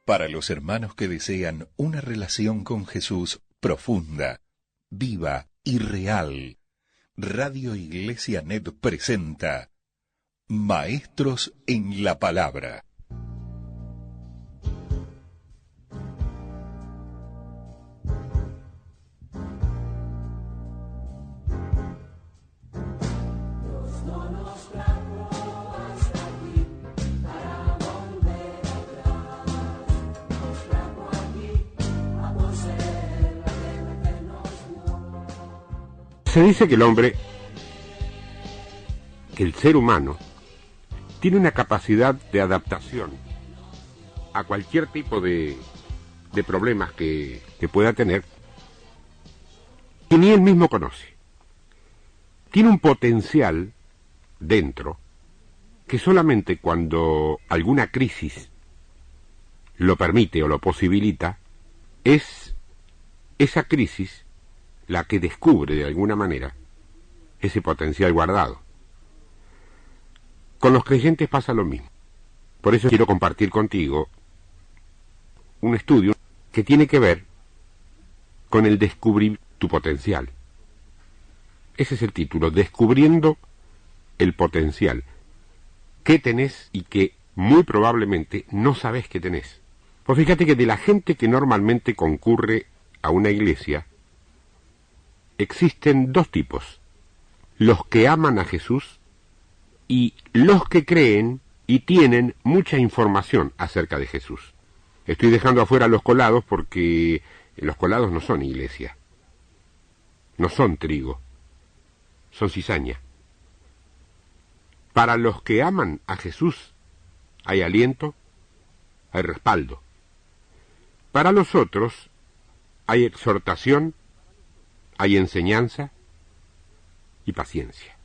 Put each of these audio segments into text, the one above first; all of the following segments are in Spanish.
Para los hermanos que desean una relación con Jesús profunda, viva y real, Radio Iglesia Net presenta Maestros en la Palabra. Se dice que el ser humano, tiene una capacidad de adaptación a cualquier tipo de problemas que pueda tener, que ni él mismo conoce. Tiene un potencial dentro que solamente cuando alguna crisis lo permite o lo posibilita, es esa crisis la que descubre de alguna manera ese potencial guardado. Con los creyentes pasa lo mismo. Por eso quiero compartir contigo un estudio que tiene que ver con el descubrir tu potencial. Ese es el título, Descubriendo el potencial que tenés y que muy probablemente no sabés que tenés. Pues fíjate que de la gente que normalmente concurre a una iglesia, existen dos tipos: los que aman a Jesús y los que creen y tienen mucha información acerca de Jesús. Estoy dejando afuera los colados porque los colados no son iglesia, no son trigo, son cizaña. Para los que aman a Jesús hay aliento, hay respaldo. Para los otros hay exhortación, hay enseñanza y paciencia.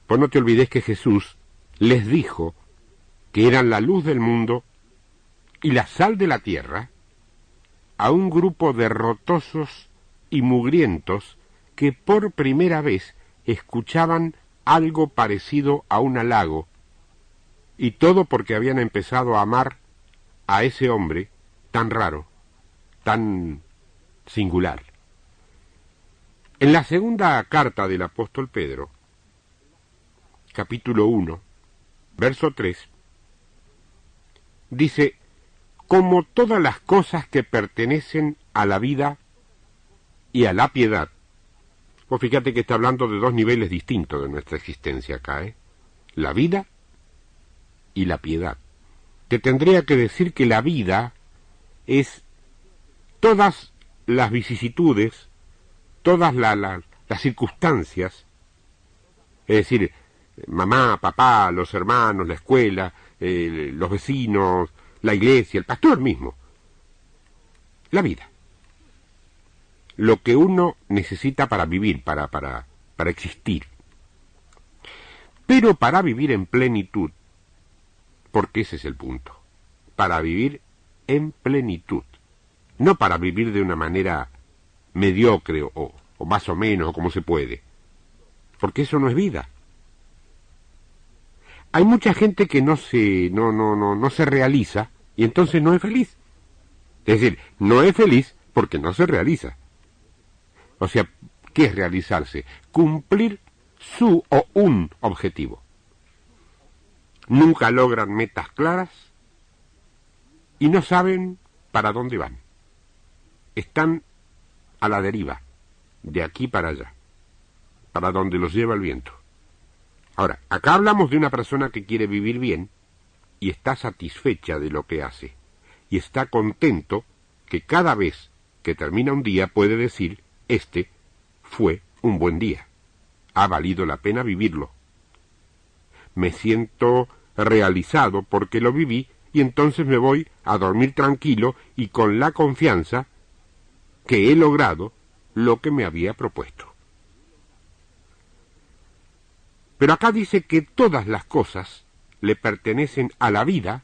Pues no te olvides que Jesús les dijo que eran la luz del mundo y la sal de la tierra a un grupo de rotosos y mugrientos que por primera vez escuchaban algo parecido a un halago, y todo porque habían empezado a amar a ese hombre tan raro, tan singular. En la segunda carta del apóstol Pedro, capítulo 1, verso 3, dice: como todas las cosas que pertenecen a la vida y a la piedad. Pues fíjate que está hablando de dos niveles distintos de nuestra existencia acá, la vida y la piedad. Te tendría que decir que la vida es todas las vicisitudes, todas las circunstancias, es decir, mamá, papá, los hermanos, la escuela, los vecinos, la iglesia, el pastor mismo. La vida. Lo que uno necesita para vivir, para existir. Pero para vivir en plenitud, porque ese es el punto, para vivir en plenitud, no para vivir de una manera mediocre o más o menos, o como se puede, porque eso no es vida. Hay mucha gente que no se realiza y entonces no es feliz. Es decir, no es feliz porque no se realiza. O sea, ¿qué es realizarse? Cumplir su o un objetivo. Nunca logran metas claras y no saben para dónde van. Están a la deriva, de aquí para allá, para donde los lleva el viento. Ahora, acá hablamos de una persona que quiere vivir bien y está satisfecha de lo que hace, y está contento que cada vez que termina un día puede decir: este fue un buen día, ha valido la pena vivirlo. Me siento realizado porque lo viví y entonces me voy a dormir tranquilo y con la confianza que he logrado lo que me había propuesto. Pero acá dice que todas las cosas le pertenecen a la vida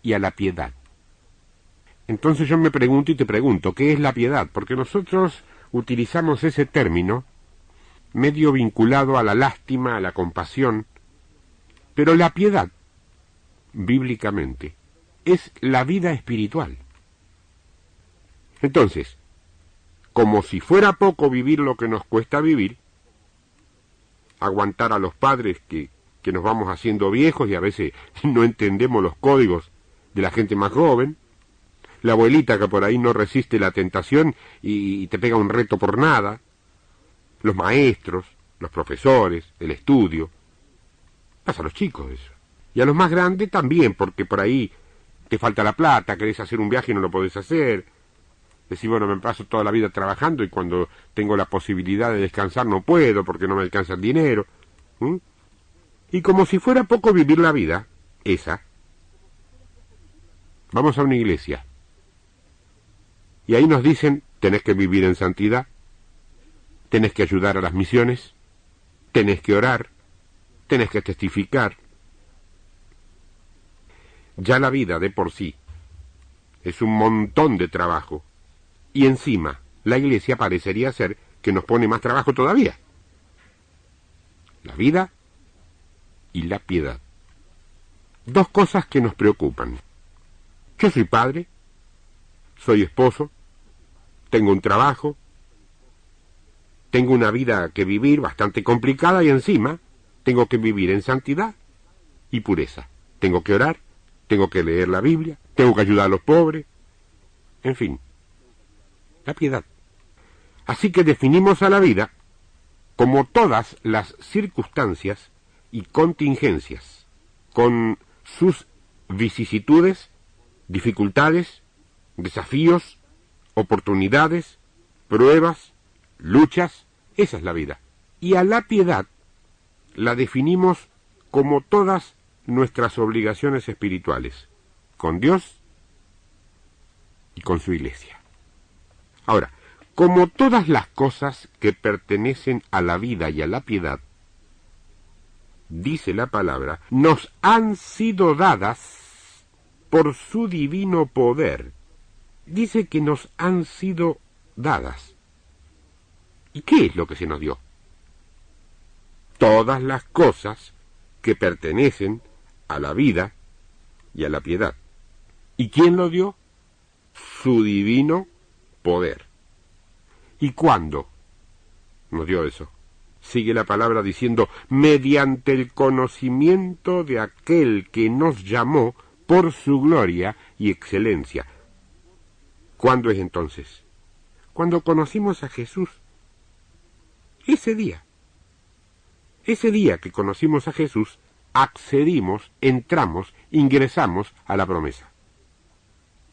y a la piedad. Entonces yo me pregunto y te pregunto, ¿qué es la piedad? Porque nosotros utilizamos ese término medio vinculado a la lástima, a la compasión, pero la piedad, bíblicamente, es la vida espiritual. Entonces, como si fuera poco vivir lo que nos cuesta vivir, aguantar a los padres que nos vamos haciendo viejos y a veces no entendemos los códigos de la gente más joven, la abuelita que por ahí no resiste la tentación y te pega un reto por nada, los maestros, los profesores, el estudio. Pasa a los chicos eso. Y a los más grandes también, porque por ahí te falta la plata, querés hacer un viaje y no lo podés hacer. Decís, bueno, me paso toda la vida trabajando y cuando tengo la posibilidad de descansar no puedo porque no me alcanza el dinero. Y como si fuera poco vivir la vida, esa, vamos a una iglesia. Y ahí nos dicen, tenés que vivir en santidad, tenés que ayudar a las misiones, tenés que orar, tenés que testificar. Ya la vida de por sí es un montón de trabajo. Y encima, la iglesia parecería ser que nos pone más trabajo todavía. La vida y la piedad. Dos cosas que nos preocupan. Yo soy padre, soy esposo, tengo un trabajo, tengo una vida que vivir bastante complicada y encima tengo que vivir en santidad y pureza. Tengo que orar, tengo que leer la Biblia, tengo que ayudar a los pobres, en fin. La piedad. Así que definimos a la vida como todas las circunstancias y contingencias, con sus vicisitudes, dificultades, desafíos, oportunidades, pruebas, luchas, esa es la vida. Y a la piedad la definimos como todas nuestras obligaciones espirituales, con Dios y con su iglesia. Ahora, como todas las cosas que pertenecen a la vida y a la piedad, dice la palabra, nos han sido dadas por su divino poder. Dice que nos han sido dadas. ¿Y qué es lo que se nos dio? Todas las cosas que pertenecen a la vida y a la piedad. ¿Y quién lo dio? Su divino poder. ¿Y cuándo nos dio eso? Sigue la palabra diciendo, mediante el conocimiento de aquel que nos llamó por su gloria y excelencia. ¿Cuándo es entonces? Cuando conocimos a Jesús. Ese día que conocimos a Jesús, accedimos, entramos, ingresamos a la promesa.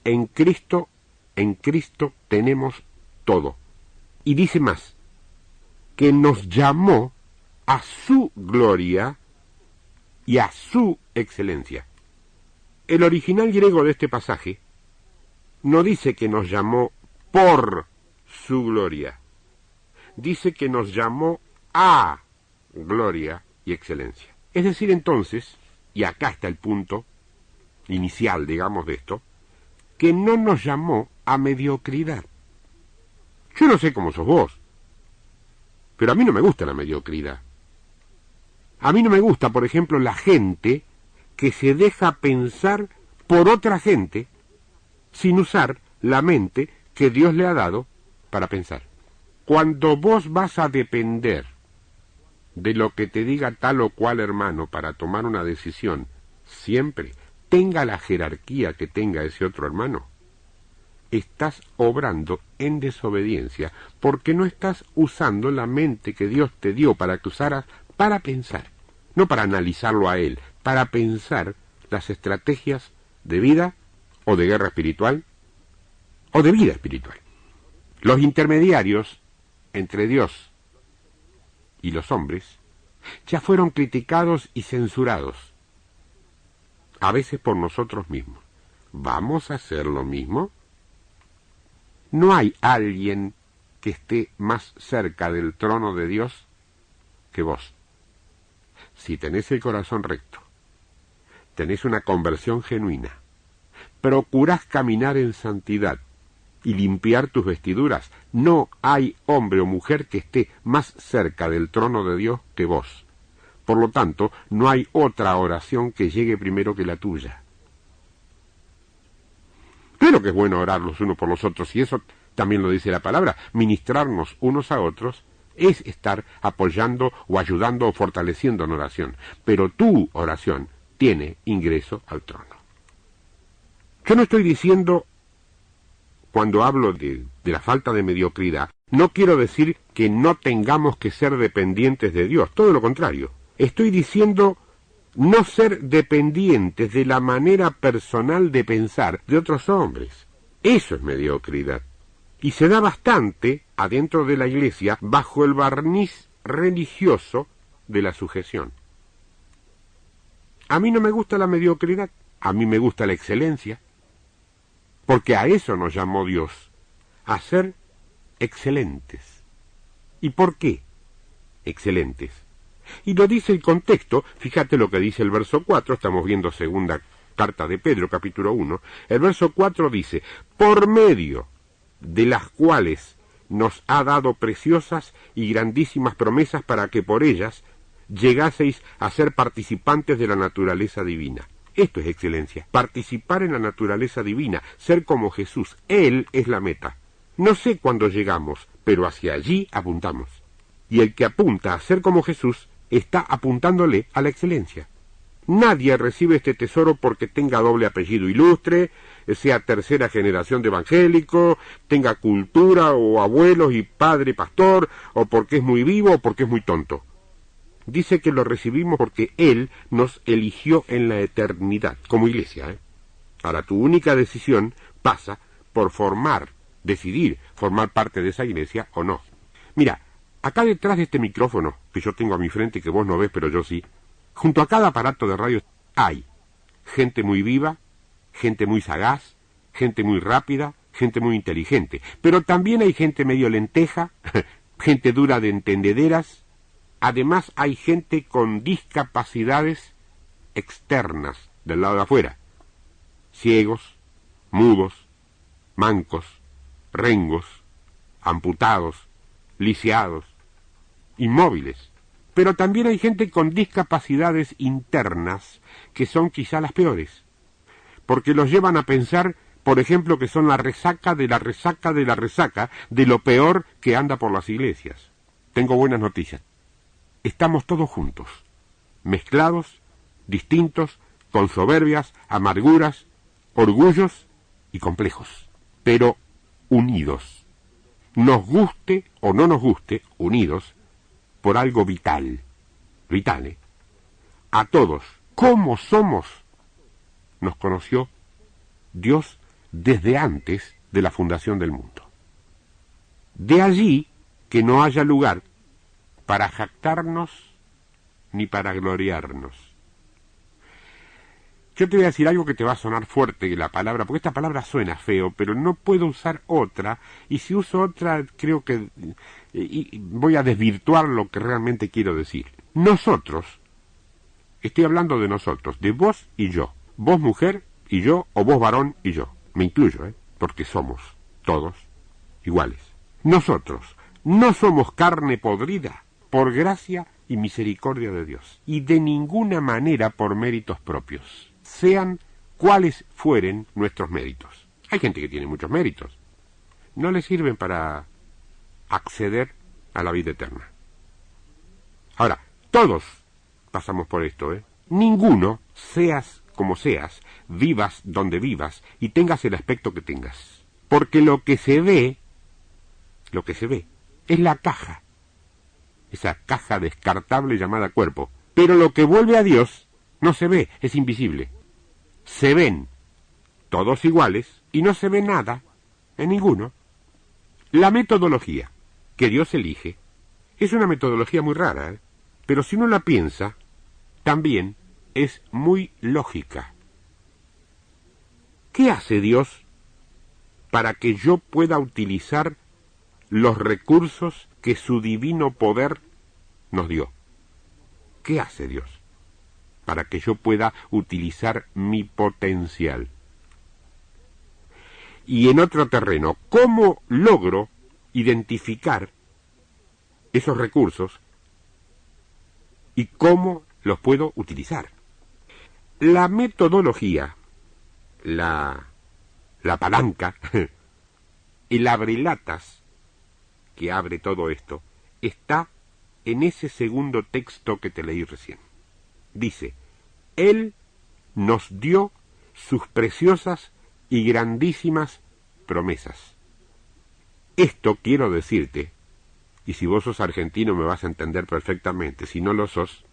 En Cristo tenemos todo. Y dice más, que nos llamó a su gloria y a su excelencia. El original griego de este pasaje no dice que nos llamó por su gloria, dice que nos llamó a gloria y excelencia. Es decir, entonces, y acá está el punto inicial, digamos, de esto, que no nos llamó a mediocridad. Yo no sé cómo sos vos, pero a mí no me gusta la mediocridad. A mí no me gusta, por ejemplo, la gente que se deja pensar por otra gente sin usar la mente que Dios le ha dado para pensar. Cuando vos vas a depender de lo que te diga tal o cual hermano para tomar una decisión, siempre tenga la jerarquía que tenga ese otro hermano, estás obrando en desobediencia porque no estás usando la mente que Dios te dio para que usaras para pensar, no para analizarlo a Él, para pensar las estrategias de vida o de guerra espiritual o de vida espiritual. Los intermediarios entre Dios y los hombres ya fueron criticados y censurados, a veces por nosotros mismos. ¿Vamos a hacer lo mismo? No hay alguien que esté más cerca del trono de Dios que vos. Si tenés el corazón recto, tenés una conversión genuina, procurás caminar en santidad y limpiar tus vestiduras, no hay hombre o mujer que esté más cerca del trono de Dios que vos. Por lo tanto, no hay otra oración que llegue primero que la tuya. Claro que es bueno orar los unos por los otros, y eso también lo dice la palabra. Ministrarnos unos a otros es estar apoyando o ayudando o fortaleciendo en oración. Pero tu oración tiene ingreso al trono. Yo no estoy diciendo, cuando hablo de la falta de mediocridad, no quiero decir que no tengamos que ser dependientes de Dios, todo lo contrario. Estoy diciendo no ser dependientes de la manera personal de pensar de otros hombres. Eso es mediocridad. Y se da bastante adentro de la Iglesia bajo el barniz religioso de la sujeción. A mí no me gusta la mediocridad, a mí me gusta la excelencia, porque a eso nos llamó Dios, a ser excelentes. ¿Y por qué excelentes? Y lo dice el contexto, fíjate lo que dice el verso 4, estamos viendo segunda carta de Pedro, capítulo 1, el verso 4 dice, por medio de las cuales nos ha dado preciosas y grandísimas promesas para que por ellas llegaseis a ser participantes de la naturaleza divina. Esto es excelencia, participar en la naturaleza divina, ser como Jesús. Él es la meta. No sé cuándo llegamos, pero hacia allí apuntamos. Y el que apunta a ser como Jesús está apuntándole a la excelencia. Nadie recibe este tesoro porque tenga doble apellido ilustre, sea tercera generación de evangélico, tenga cultura o abuelos y padre pastor, o porque es muy vivo o porque es muy tonto. Dice que lo recibimos porque Él nos eligió en la eternidad, como iglesia. Ahora, tu única decisión pasa por decidir formar parte de esa iglesia o no. Mira, acá detrás de este micrófono, que yo tengo a mi frente y que vos no ves, pero yo sí, junto a cada aparato de radio hay gente muy viva, gente muy sagaz, gente muy rápida, gente muy inteligente. Pero también hay gente medio lenteja, gente dura de entendederas. Además hay gente con discapacidades externas del lado de afuera. Ciegos, mudos, mancos, rengos, amputados, lisiados, inmóviles. Pero también hay gente con discapacidades internas que son quizá las peores, porque los llevan a pensar, por ejemplo, que son la resaca de la resaca de la resaca de lo peor que anda por las iglesias. Tengo buenas noticias. Estamos todos juntos, mezclados, distintos, con soberbias, amarguras, orgullos y complejos, pero unidos. Nos guste o no nos guste, unidos por algo vital. Vital, A todos, como somos, nos conoció Dios desde antes de la fundación del mundo. De allí que no haya lugar para jactarnos ni para gloriarnos. Yo te voy a decir algo que te va a sonar fuerte, la palabra, porque esta palabra suena feo, pero no puedo usar otra, y si uso otra creo que voy a desvirtuar lo que realmente quiero decir. Nosotros, estoy hablando de nosotros, de vos y yo, vos mujer y yo, o vos varón y yo, me incluyo, porque somos todos iguales. Nosotros no somos carne podrida, por gracia y misericordia de Dios, y de ninguna manera por méritos propios, sean cuales fueren nuestros méritos. Hay gente que tiene muchos méritos, no le sirven para acceder a la vida eterna. Ahora, todos pasamos por esto, Ninguno, seas como seas, vivas donde vivas y tengas el aspecto que tengas, porque lo que se ve es la caja, esa caja descartable llamada cuerpo. Pero lo que vuelve a Dios no se ve, es invisible. Se ven todos iguales y no se ve nada en ninguno. La metodología que Dios elige es una metodología muy rara, pero si uno la piensa, también es muy lógica. ¿Qué hace Dios para que yo pueda utilizar los recursos que su divino poder nos dio? ¿Qué hace Dios para que yo pueda utilizar mi potencial? Y en otro terreno, ¿cómo logro identificar esos recursos y cómo los puedo utilizar? La metodología, la la palanca, el abrelatas que abre todo esto, está en ese segundo texto que te leí recién. Dice, Él nos dio sus preciosas y grandísimas promesas. Esto quiero decirte, y si vos sos argentino me vas a entender perfectamente, si no lo sos,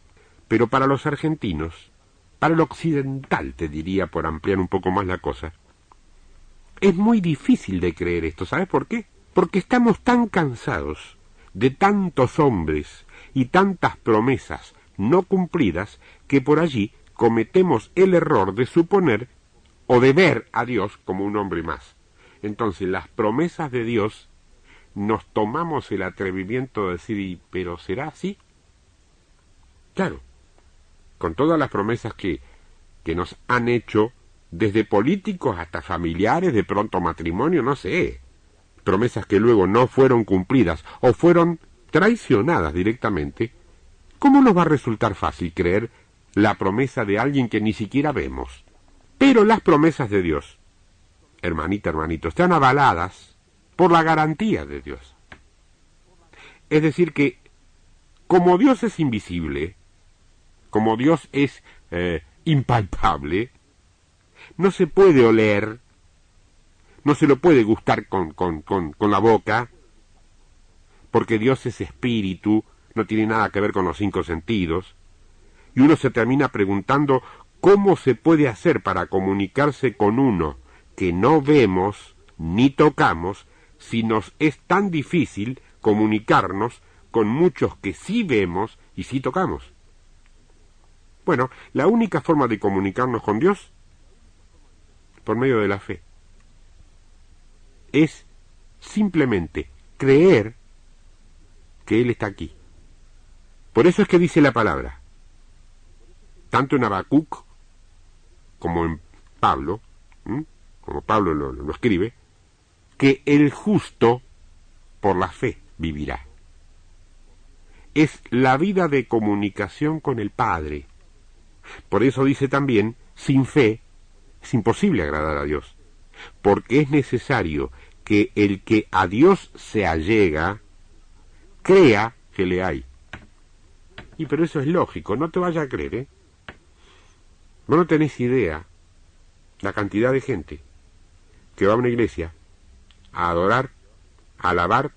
pero para los argentinos, para el occidental te diría, por ampliar un poco más la cosa, es muy difícil de creer esto. ¿Sabes por qué? Porque estamos tan cansados de tantos hombres y tantas promesas no cumplidas que por allí cometemos el error de suponer o de ver a Dios como un hombre más. Entonces las promesas de Dios nos tomamos el atrevimiento de decir, ¿pero será así? Claro, con todas las promesas que nos han hecho, desde políticos hasta familiares, de pronto matrimonio, no sé, promesas que luego no fueron cumplidas o fueron traicionadas directamente, ¿cómo nos va a resultar fácil creer la promesa de alguien que ni siquiera vemos? Pero las promesas de Dios, hermanita, hermanito, están avaladas por la garantía de Dios. Es decir que, como Dios es invisible, como Dios es impalpable, no se puede oler, no se lo puede gustar con la boca, porque Dios es espíritu, no tiene nada que ver con los 5 sentidos, y uno se termina preguntando cómo se puede hacer para comunicarse con uno que no vemos ni tocamos, si nos es tan difícil comunicarnos con muchos que sí vemos y sí tocamos. Bueno, la única forma de comunicarnos con Dios, por medio de la fe, es simplemente creer que Él está aquí. Por eso es que dice la palabra, tanto en Habacuc como en Pablo, como Pablo lo escribe, que el justo por la fe vivirá. Es la vida de comunicación con el Padre. Por eso dice también, sin fe es imposible agradar a Dios, porque es necesario que el que a Dios se allega, crea que le hay. Y pero eso es lógico, no te vayas a creer, ¿eh? Vos no tenés idea la cantidad de gente que va a una iglesia a adorar, a alabar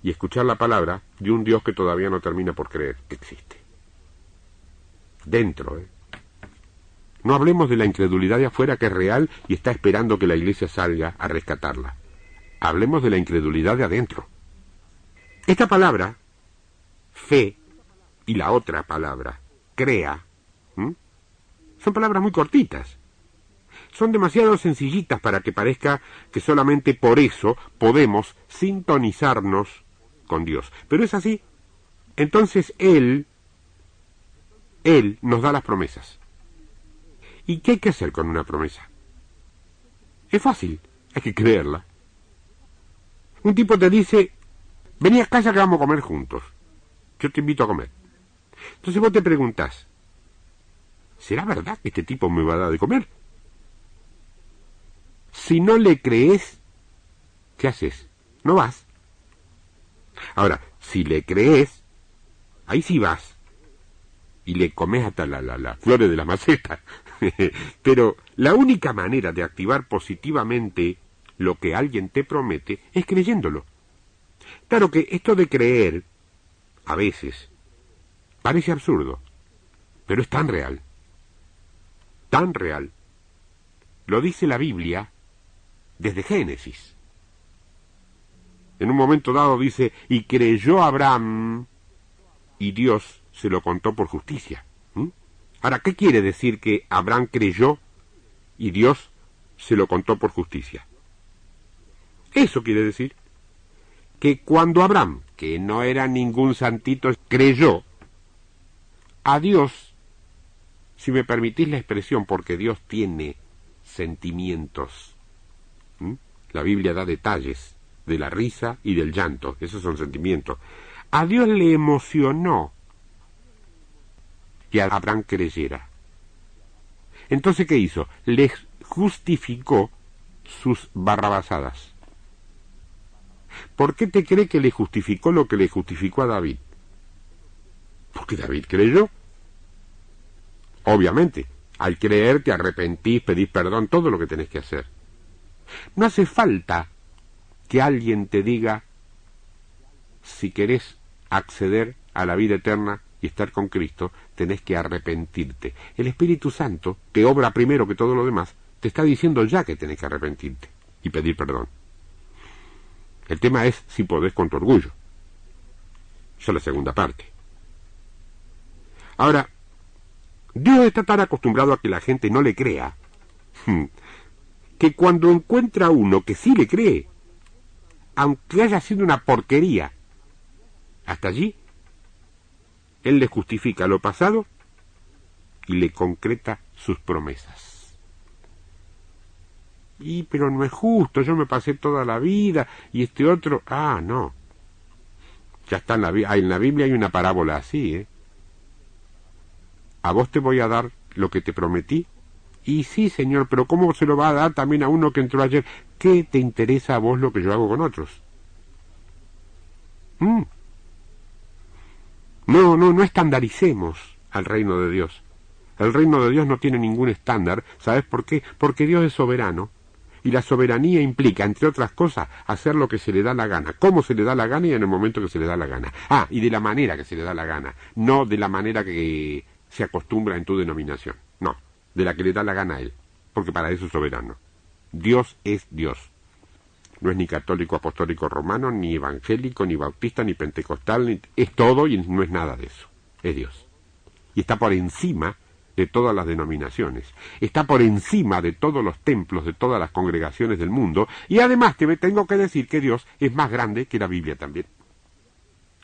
y escuchar la palabra de un Dios que todavía no termina por creer que existe. Dentro, No hablemos de la incredulidad de afuera que es real y está esperando que la iglesia salga a rescatarla. Hablemos de la incredulidad de adentro. Esta palabra, fe, y la otra palabra, crea, son palabras muy cortitas. Son demasiado sencillitas para que parezca que solamente por eso podemos sintonizarnos con Dios. Pero es así. Entonces Él nos da las promesas. ¿Y qué hay que hacer con una promesa? Es fácil, hay que creerla. Un tipo te dice, vení a casa que vamos a comer juntos. Yo te invito a comer. Entonces vos te preguntás, ¿será verdad que este tipo me va a dar de comer? Si no le crees, ¿qué haces? No vas. Ahora, si le crees, ahí sí vas. Y le comes hasta las flores de la maceta. Pero la única manera de activar positivamente lo que alguien te promete es creyéndolo. Claro que esto de creer, a veces, parece absurdo, pero es tan real. Tan real. Lo dice la Biblia desde Génesis. En un momento dado dice, y creyó Abraham, y Dios se lo contó por justicia. Ahora, ¿qué quiere decir que Abraham creyó y Dios se lo contó por justicia? Eso quiere decir que cuando Abraham, que no era ningún santito, creyó a Dios, si me permitís la expresión, porque Dios tiene sentimientos. La Biblia da detalles de la risa y del llanto, esos son sentimientos. A Dios le emocionó que Abraham creyera. Entonces, ¿qué hizo? Le justificó sus barrabasadas? ¿Por qué te cree que le justificó lo que le justificó a David? Porque David creyó. Obviamente, al creer te arrepentís, pedís perdón, todo lo que tenés que hacer. No hace falta que alguien te diga si querés acceder a la vida eterna y estar con Cristo, tenés que arrepentirte. El Espíritu Santo, que obra primero que todo lo demás, te está diciendo ya que tenés que arrepentirte y pedir perdón. El tema es si podés con tu orgullo. Esa es la segunda parte. Ahora, Dios está tan acostumbrado a que la gente no le crea, que cuando encuentra a uno que sí le cree, aunque haya sido una porquería, hasta allí, Él le justifica lo pasado y le concreta sus promesas. Pero no es justo, yo me pasé toda la vida y este otro... no. Ya está en la Biblia hay una parábola así, A vos te voy a dar lo que te prometí. Y sí, Señor, pero ¿cómo se lo va a dar también a uno que entró ayer? ¿Qué te interesa a vos lo que yo hago con otros? No estandaricemos al reino de Dios. El reino de Dios no tiene ningún estándar. ¿Sabes por qué? Porque Dios es soberano. Y la soberanía implica, entre otras cosas, hacer lo que se le da la gana, cómo se le da la gana y en el momento que se le da la gana. Y de la manera que se le da la gana, no de la manera que se acostumbra en tu denominación. No, de la que le da la gana a Él, porque para eso es soberano. Dios es Dios. No es ni católico, apostólico, romano, ni evangélico, ni bautista, ni pentecostal, es todo y no es nada de eso. Es Dios. Y está por encima de todas las denominaciones. Está por encima de todos los templos, de todas las congregaciones del mundo. Y además te tengo que decir que Dios es más grande que la Biblia también.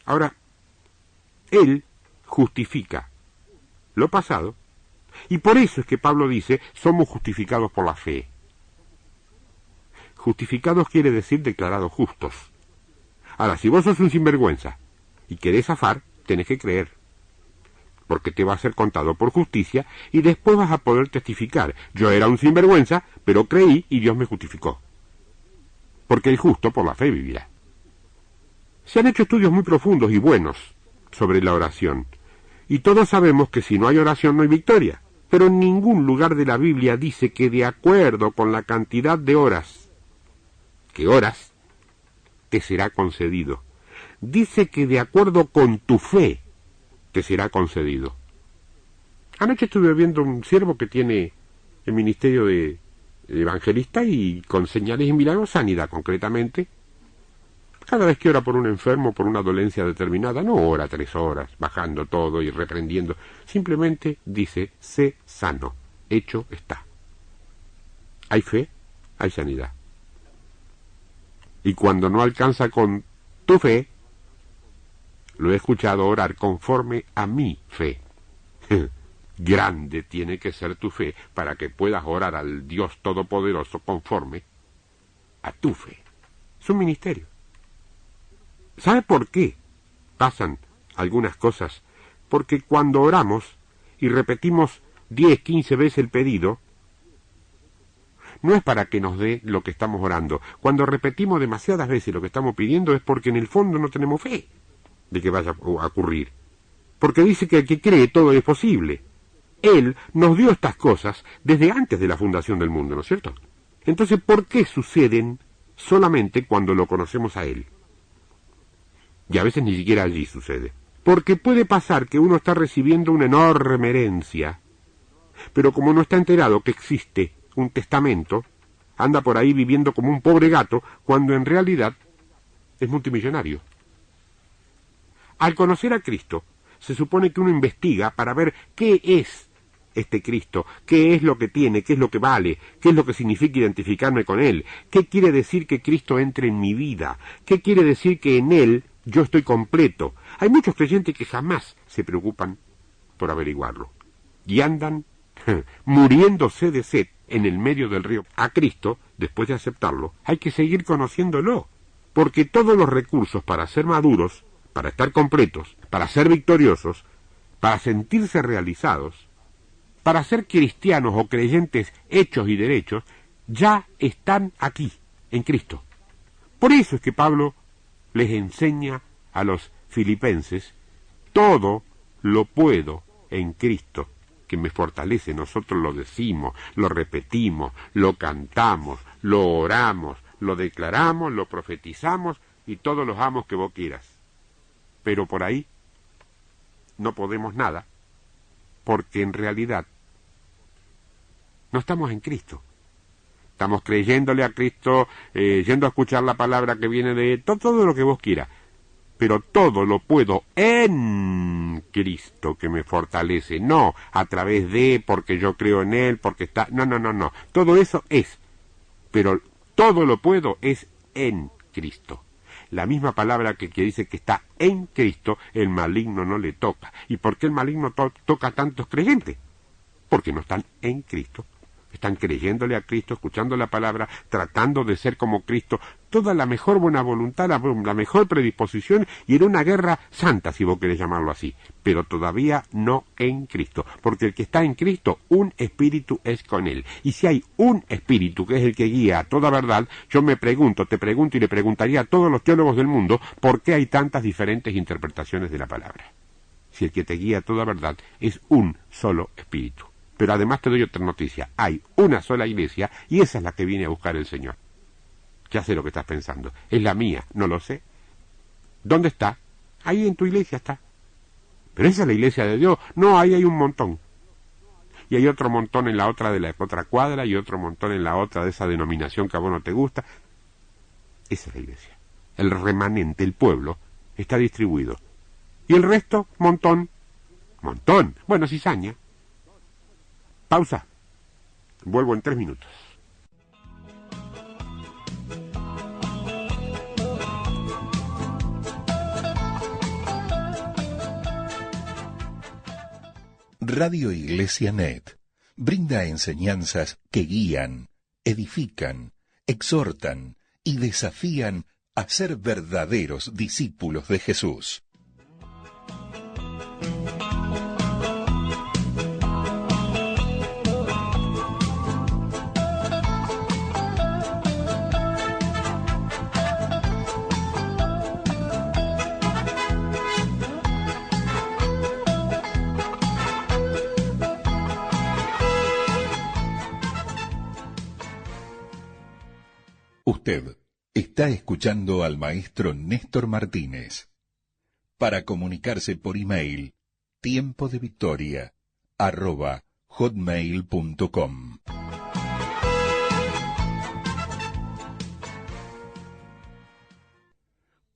Ahora, Él justifica lo pasado, y por eso es que Pablo dice, somos justificados por la fe. Justificados quiere decir declarados justos. Ahora, si vos sos un sinvergüenza y querés zafar, tenés que creer, porque te va a ser contado por justicia y después vas a poder testificar. Yo era un sinvergüenza, pero creí y Dios me justificó. Porque el justo por la fe vivirá. Se han hecho estudios muy profundos y buenos sobre la oración, y todos sabemos que si no hay oración no hay victoria, pero en ningún lugar de la Biblia dice que de acuerdo con la cantidad de horas que oras, te será concedido. Dice que de acuerdo con tu fe te será concedido. Anoche estuve viendo un siervo que tiene el ministerio de evangelista y con señales y milagros, sanidad concretamente. Cada vez que ora por un enfermo, por una dolencia determinada, no ora 3 horas, bajando todo y reprendiendo. Simplemente dice, sé sano, hecho está. Hay fe, hay sanidad. Y cuando no alcanza con tu fe, lo he escuchado orar conforme a mi fe. Grande tiene que ser tu fe para que puedas orar al Dios Todopoderoso conforme a tu fe. Es un ministerio. ¿Sabe por qué pasan algunas cosas? Porque cuando oramos y repetimos 10, 15 veces el pedido, no es para que nos dé lo que estamos orando. Cuando repetimos demasiadas veces lo que estamos pidiendo es porque en el fondo no tenemos fe de que vaya a ocurrir. Porque dice que el que cree todo es posible. Él nos dio estas cosas desde antes de la fundación del mundo, ¿no es cierto? Entonces, ¿por qué suceden solamente cuando lo conocemos a Él? Y a veces ni siquiera allí sucede. Porque puede pasar que uno está recibiendo una enorme herencia, pero como no está enterado que existe un testamento, anda por ahí viviendo como un pobre gato, cuando en realidad es multimillonario. Al conocer a Cristo, se supone que uno investiga para ver qué es este Cristo, qué es lo que tiene, qué es lo que vale, qué es lo que significa identificarme con Él, qué quiere decir que Cristo entre en mi vida, qué quiere decir que en Él yo estoy completo. Hay muchos creyentes que jamás se preocupan por averiguarlo y andan muriéndose de sed en el medio del río. A Cristo, después de aceptarlo, hay que seguir conociéndolo, porque todos los recursos para ser maduros, para estar completos, para ser victoriosos, para sentirse realizados, para ser cristianos o creyentes hechos y derechos, ya están aquí, en Cristo. Por eso es que Pablo les enseña a los filipenses: todo lo puedo en Cristo, que me fortalece. Nosotros lo decimos, lo repetimos, lo cantamos, lo oramos, lo declaramos, lo profetizamos y todos los amos que vos quieras. Pero por ahí no podemos nada, porque en realidad no estamos en Cristo. Estamos creyéndole a Cristo, yendo a escuchar la palabra que viene de todo lo que vos quieras. Pero todo lo puedo en Cristo que me fortalece, no a través de, porque yo creo en Él, porque está... No. Todo eso es, pero todo lo puedo es en Cristo. La misma palabra que dice que está en Cristo, el maligno no le toca. ¿Y por qué el maligno toca a tantos creyentes? Porque no están en Cristo. Están creyéndole a Cristo, escuchando la palabra, tratando de ser como Cristo, toda la mejor buena voluntad, la mejor predisposición, y en una guerra santa, si vos querés llamarlo así, pero todavía no en Cristo, porque el que está en Cristo, un espíritu es con él. Y si hay un espíritu que es el que guía a toda verdad, yo me pregunto, te pregunto y le preguntaría a todos los teólogos del mundo, ¿por qué hay tantas diferentes interpretaciones de la palabra? Si el que te guía a toda verdad es un solo espíritu. Pero además te doy otra noticia: hay una sola iglesia y esa es la que viene a buscar el Señor. Ya sé lo que estás pensando. Es la mía, no lo sé. ¿Dónde está? Ahí en tu iglesia está. Pero esa es la iglesia de Dios. No, ahí hay un montón. Y hay otro montón en la otra de la otra cuadra y otro montón en la otra de esa denominación que a vos no te gusta. Esa es la iglesia. El remanente, el pueblo, está distribuido. Y el resto, montón. Montón. Bueno, cizaña. Pausa. Vuelvo en 3 minutos. Radio Iglesia Net brinda enseñanzas que guían, edifican, exhortan y desafían a ser verdaderos discípulos de Jesús. Usted está escuchando al maestro Néstor Martínez. Para comunicarse por email, tiempodevictoria@hotmail.com.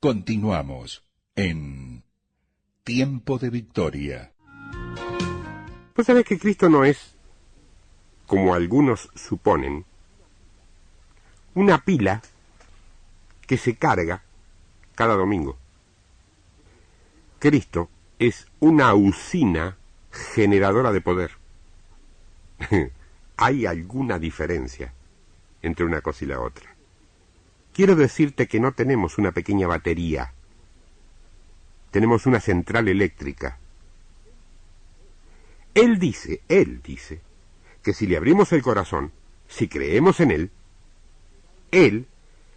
Continuamos en Tiempo de Victoria. Pues sabés que Cristo no es, como algunos suponen, una pila que se carga cada domingo. Cristo es una usina generadora de poder. Hay alguna diferencia entre una cosa y la otra. Quiero decirte que no tenemos una pequeña batería. Tenemos una central eléctrica. Él dice que si le abrimos el corazón, si creemos en Él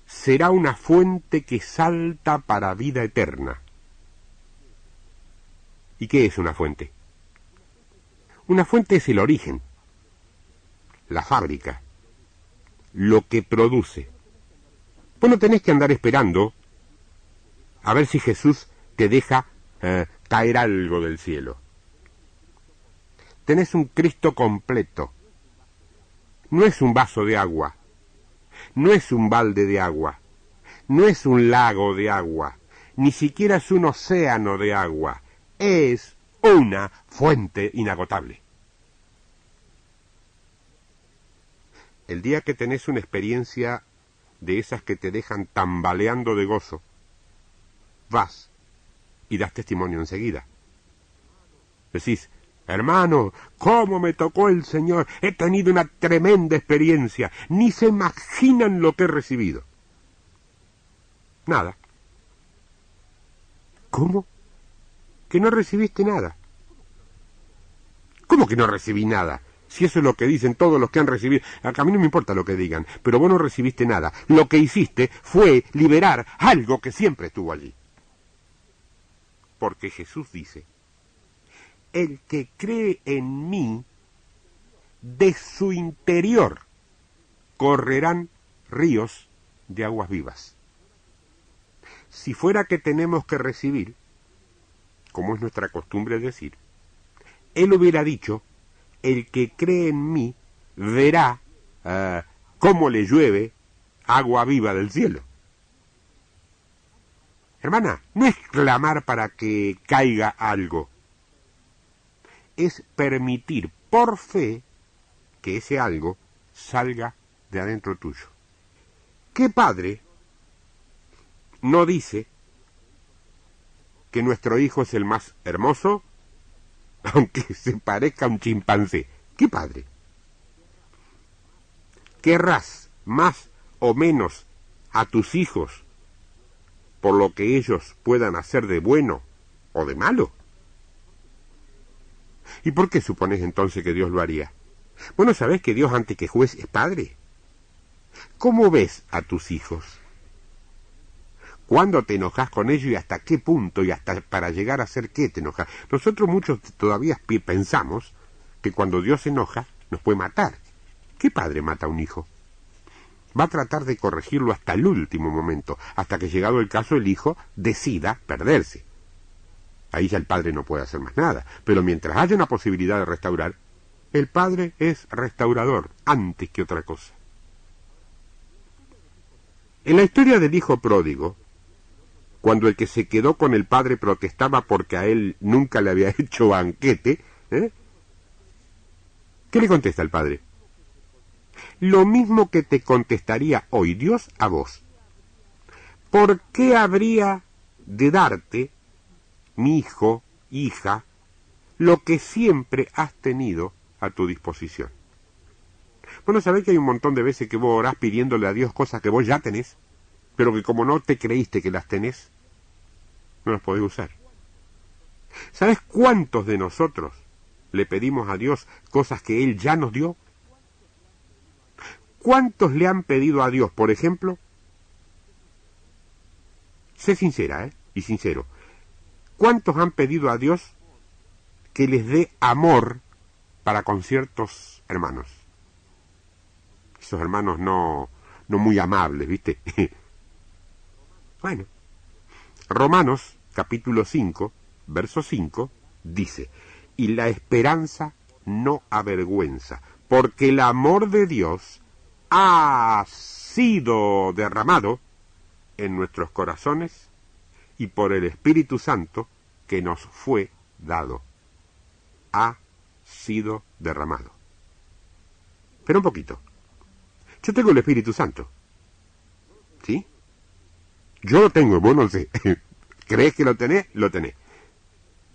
será una fuente que salta para vida eterna. ¿Y qué es una fuente? Una fuente es el origen, la fábrica, lo que produce. Vos no tenés que andar esperando a ver si Jesús te deja caer algo del cielo. Tenés un Cristo completo. No es un vaso de agua. No es un balde de agua, no es un lago de agua, ni siquiera es un océano de agua, es una fuente inagotable. El día que tenés una experiencia de esas que te dejan tambaleando de gozo, vas y das testimonio enseguida. Decís: hermano, ¿cómo me tocó el Señor? He tenido una tremenda experiencia. Ni se imaginan lo que he recibido. Nada. ¿Cómo? ¿Que no recibiste nada? ¿Cómo que no recibí nada? Si eso es lo que dicen todos los que han recibido, a mí no me importa lo que digan, pero vos no recibiste nada. Lo que hiciste fue liberar algo que siempre estuvo allí. Porque Jesús dice, el que cree en mí, de su interior correrán ríos de aguas vivas. Si fuera que tenemos que recibir, como es nuestra costumbre decir, él hubiera dicho, el que cree en mí verá cómo le llueve agua viva del cielo. Hermana, no es clamar para que caiga algo, es permitir por fe que ese algo salga de adentro tuyo. ¿Qué padre no dice que nuestro hijo es el más hermoso, aunque se parezca a un chimpancé? ¿Qué padre? ¿Querrás más o menos a tus hijos por lo que ellos puedan hacer de bueno o de malo? ¿Y por qué supones entonces que Dios lo haría? Bueno, ¿sabés que Dios antes que juez es padre? ¿Cómo ves a tus hijos? ¿Cuándo te enojas con ellos y hasta qué punto y hasta para llegar a ser qué te enojas? Nosotros muchos todavía pensamos que cuando Dios se enoja nos puede matar. ¿Qué padre mata a un hijo? Va a tratar de corregirlo hasta el último momento, hasta que llegado el caso el hijo decida perderse. Ahí ya el padre no puede hacer más nada, pero mientras haya una posibilidad de restaurar, el padre es restaurador antes que otra cosa. En la historia del hijo pródigo, cuando el que se quedó con el padre protestaba porque a él nunca le había hecho banquete, ¿qué le contesta el padre? Lo mismo que te contestaría hoy Dios a vos. ¿Por qué habría de darte, mi hijo, hija, lo que siempre has tenido a tu disposición? Bueno, ¿sabés que hay un montón de veces que vos orás pidiéndole a Dios cosas que vos ya tenés, pero que como no te creíste que las tenés, no las podés usar? ¿Sabés cuántos de nosotros le pedimos a Dios cosas que Él ya nos dio? ¿Cuántos le han pedido a Dios, por ejemplo? Sé sincera, y sincero. ¿Cuántos han pedido a Dios que les dé amor para con ciertos hermanos? Esos hermanos no muy amables, ¿viste? Bueno, Romanos, capítulo 5, verso 5, dice, y la esperanza no avergüenza, porque el amor de Dios ha sido derramado en nuestros corazones y por el Espíritu Santo que nos fue dado. Ha sido derramado. Pero un poquito. Yo tengo el Espíritu Santo. ¿Sí? Yo lo tengo, vos no sé. ¿Crees que lo tenés? Lo tenés.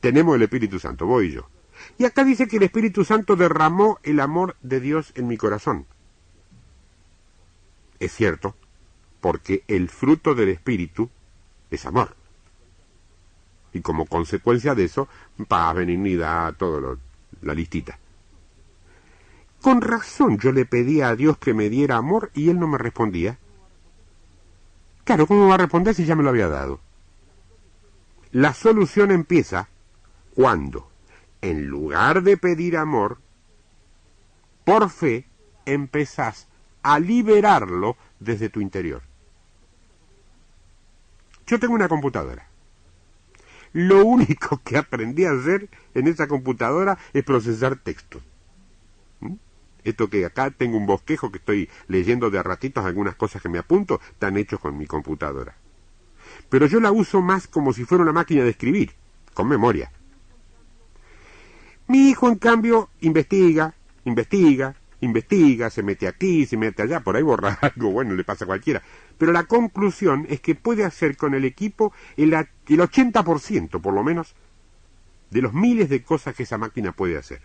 Tenemos el Espíritu Santo, vos y yo. Y acá dice que el Espíritu Santo derramó el amor de Dios en mi corazón. Es cierto, porque el fruto del Espíritu es amor. Y como consecuencia de eso, paz, benignidad, todo la listita. Con razón yo le pedía a Dios que me diera amor y Él no me respondía. Claro, ¿cómo va a responder si ya me lo había dado? La solución empieza cuando, en lugar de pedir amor, por fe empezás a liberarlo desde tu interior. Yo tengo una computadora. Lo único que aprendí a hacer en esa computadora es procesar textos. Esto que acá tengo un bosquejo que estoy leyendo de a ratitos, algunas cosas que me apunto, están hechos con mi computadora. Pero yo la uso más como si fuera una máquina de escribir, con memoria. Mi hijo, en cambio, investiga, se mete aquí, se mete allá, por ahí borra algo, bueno, le pasa a cualquiera. Pero la conclusión es que puede hacer con el equipo el 80%, por lo menos, de los miles de cosas que esa máquina puede hacer.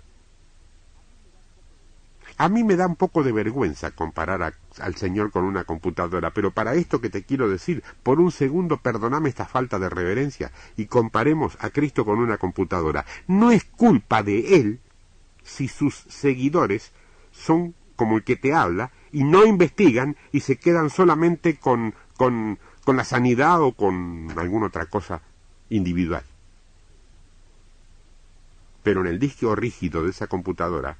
A mí me da un poco de vergüenza comparar al Señor con una computadora, pero para esto que te quiero decir, por un segundo perdoname esta falta de reverencia y comparemos a Cristo con una computadora. No es culpa de Él si sus seguidores son como el que te habla y no investigan y se quedan solamente con la sanidad o con alguna otra cosa individual. Pero en el disco rígido de esa computadora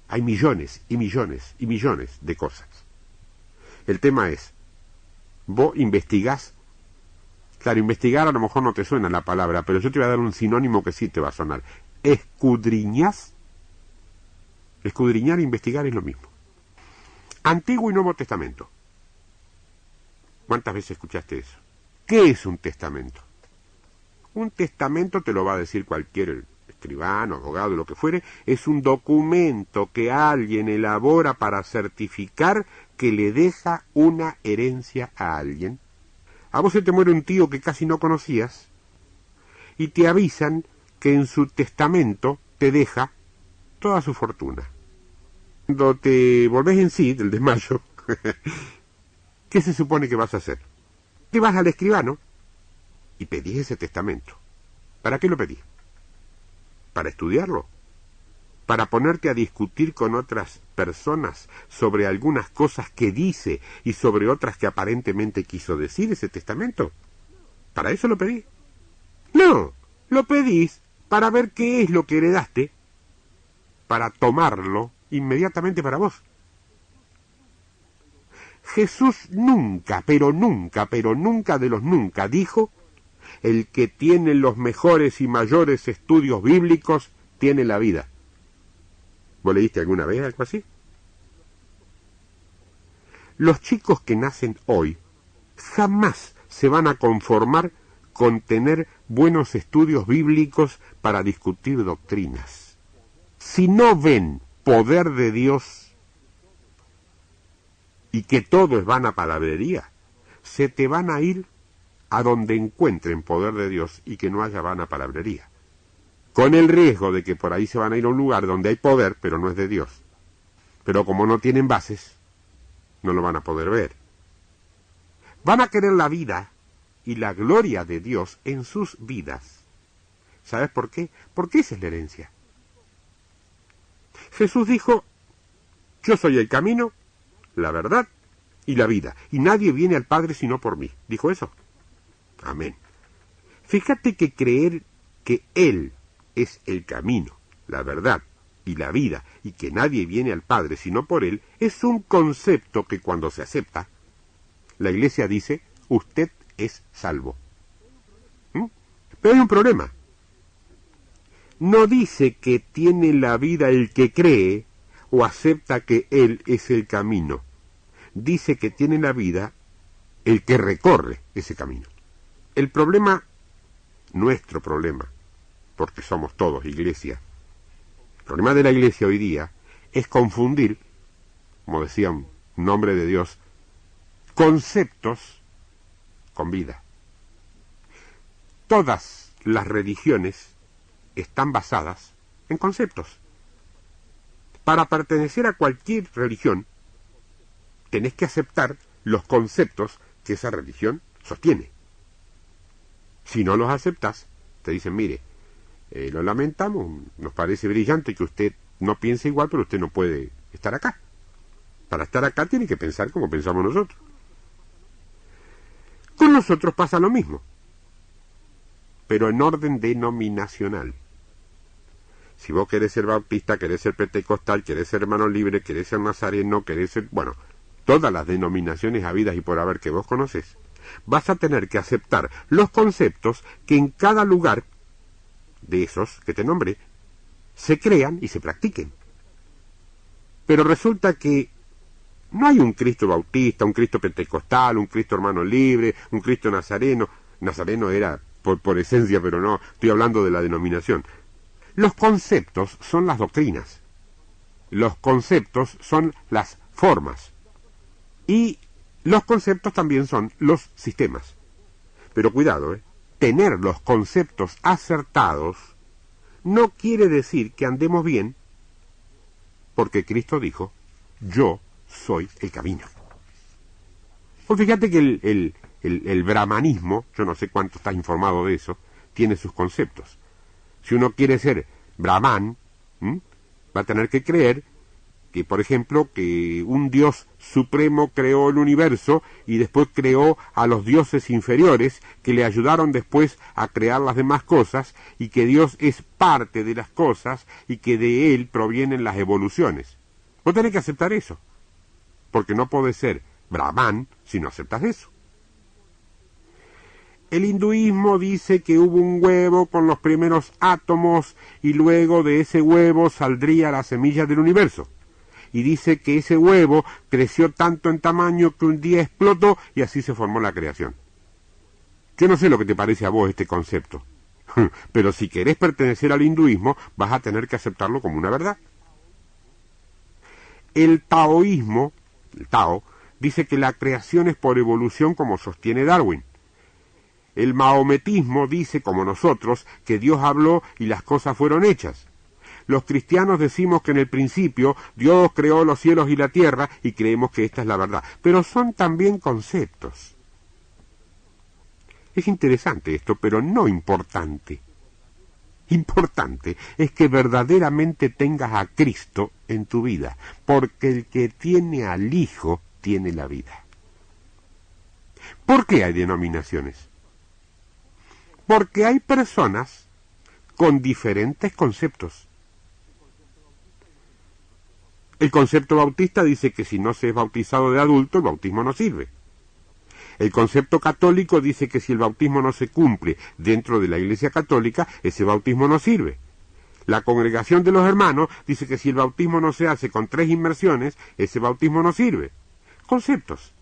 hay millones y millones y millones de cosas. El tema es, vos investigás. Claro, investigar a lo mejor no te suena la palabra, pero yo te voy a dar un sinónimo que sí te va a sonar. Escudriñás. Escudriñar e investigar es lo mismo. Antiguo y Nuevo Testamento. ¿Cuántas veces escuchaste eso? ¿Qué es un testamento? Un testamento, te lo va a decir cualquier escribano, abogado, lo que fuere, es un documento que alguien elabora para certificar que le deja una herencia a alguien. A vos se te muere un tío que casi no conocías y te avisan que en su testamento te deja toda su fortuna. Cuando te volvés en sí del desmayo, ¿qué se supone que vas a hacer? Te vas al escribano y pedís ese testamento. ¿Para qué lo pedís? ¿Para estudiarlo? ¿Para ponerte a discutir con otras personas sobre algunas cosas que dice y sobre otras que aparentemente quiso decir ese testamento? ¿Para eso lo pedís? No, lo pedís para ver qué es lo que heredaste, para tomarlo inmediatamente para vos. Jesús nunca, pero nunca, pero nunca de los nunca dijo: el que tiene los mejores y mayores estudios bíblicos tiene la vida. ¿Vos leíste alguna vez algo así? Los chicos que nacen hoy jamás se van a conformar con tener buenos estudios bíblicos para discutir doctrinas. Si no ven poder de Dios y que todo es vana palabrería, se te van a ir a donde encuentren poder de Dios y que no haya vana palabrería. Con el riesgo de que por ahí se van a ir a un lugar donde hay poder, pero no es de Dios. Pero como no tienen bases, no lo van a poder ver. Van a querer la vida y la gloria de Dios en sus vidas. ¿Sabes por qué? Porque esa es la herencia. Jesús dijo: yo soy el camino, la verdad y la vida, y nadie viene al Padre sino por mí. ¿Dijo eso? Amén. Fíjate que creer que Él es el camino, la verdad y la vida, y que nadie viene al Padre sino por Él, es un concepto que cuando se acepta, la Iglesia dice: usted es salvo. Pero hay un problema. No dice que tiene la vida el que cree o acepta que Él es el camino. Dice que tiene la vida el que recorre ese camino. El problema, nuestro problema, porque somos todos Iglesia, el problema de la Iglesia hoy día es confundir, como decía un nombre de Dios, conceptos con vida. Todas las religiones están basadas en conceptos. Para pertenecer a cualquier religión, tenés que aceptar los conceptos que esa religión sostiene. Si no los aceptás, te dicen: mire, lo lamentamos, nos parece brillante que usted no piense igual, pero usted no puede estar acá. Para estar acá tiene que pensar como pensamos nosotros. Con nosotros pasa lo mismo, pero en orden denominacional. Si vos querés ser bautista, querés ser pentecostal, querés ser hermano libre, querés ser nazareno, querés ser, bueno, todas las denominaciones habidas y por haber que vos conocés, vas a tener que aceptar los conceptos que en cada lugar de esos que te nombré se crean y se practiquen. Pero resulta que no hay un Cristo bautista, un Cristo pentecostal, un Cristo hermano libre, un Cristo nazareno. Nazareno era por esencia, pero no, estoy hablando de la denominación. Los conceptos son las doctrinas. Los conceptos son las formas. Y los conceptos también son los sistemas. Pero cuidado, tener los conceptos acertados no quiere decir que andemos bien, porque Cristo dijo: yo soy el camino. Pues fíjate que el brahmanismo, yo no sé cuánto estás informado de eso, tiene sus conceptos. Si uno quiere ser brahman, Va a tener que creer que, por ejemplo, que un Dios supremo creó el universo y después creó a los dioses inferiores que le ayudaron después a crear las demás cosas, y que Dios es parte de las cosas y que de él provienen las evoluciones. Vos tenés que aceptar eso, porque no podés ser Brahman si no aceptas eso. El hinduismo dice que hubo un huevo con los primeros átomos y luego de ese huevo saldría la semilla del universo. Y dice que ese huevo creció tanto en tamaño que un día explotó y así se formó la creación. Yo no sé lo que te parece a vos este concepto, pero si querés pertenecer al hinduismo vas a tener que aceptarlo como una verdad. El taoísmo, el Tao, dice que la creación es por evolución como sostiene Darwin. El maometismo dice, como nosotros, que Dios habló y las cosas fueron hechas. Los cristianos decimos que en el principio Dios creó los cielos y la tierra y creemos que esta es la verdad. Pero son también conceptos. Es interesante esto, pero no importante. Importante es que verdaderamente tengas a Cristo en tu vida, porque el que tiene al Hijo tiene la vida. ¿Por qué hay denominaciones? Porque hay personas con diferentes conceptos. El concepto bautista dice que si no se es bautizado de adulto, el bautismo no sirve. El concepto católico dice que si el bautismo no se cumple dentro de la Iglesia Católica, ese bautismo no sirve. La Congregación de los Hermanos dice que si el bautismo no se hace con 3 inmersiones, ese bautismo no sirve. Conceptos.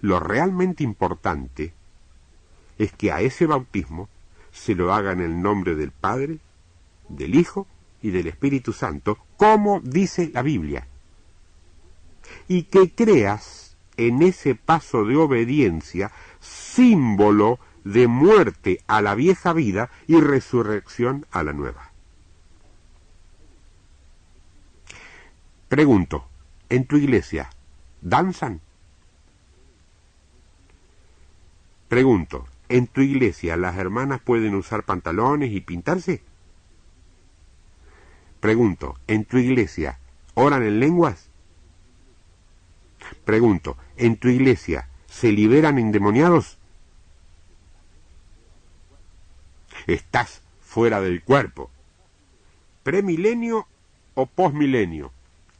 Lo realmente importante es que a ese bautismo se lo haga en el nombre del Padre, del Hijo y del Espíritu Santo, como dice la Biblia. Y que creas en ese paso de obediencia, símbolo de muerte a la vieja vida y resurrección a la nueva. Pregunto, ¿en tu iglesia danzan? Pregunto, ¿en tu iglesia las hermanas pueden usar pantalones y pintarse? Pregunto, ¿en tu iglesia oran en lenguas? Pregunto, ¿en tu iglesia se liberan endemoniados? Estás fuera del cuerpo. ¿Premilenio o posmilenio?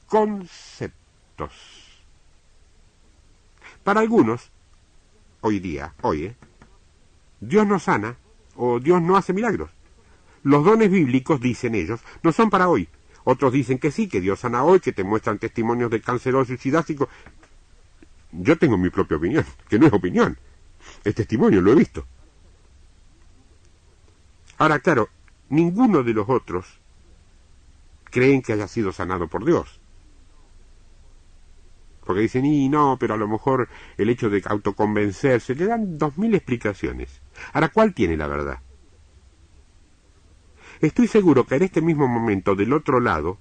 Conceptos. Para algunos, hoy día, Dios no sana o Dios no hace milagros. Los dones bíblicos, dicen ellos, no son para hoy. Otros dicen que sí, que Dios sana hoy, que te muestran testimonios de cáncer suicidástico. Yo tengo mi propia opinión, que no es opinión. Es testimonio, lo he visto. Ahora, claro, ninguno de los otros creen que haya sido sanado por Dios. Porque dicen, y no, pero a lo mejor el hecho de autoconvencerse, le dan 2000 explicaciones. Ahora, ¿cuál tiene la verdad? Estoy seguro que en este mismo momento, del otro lado,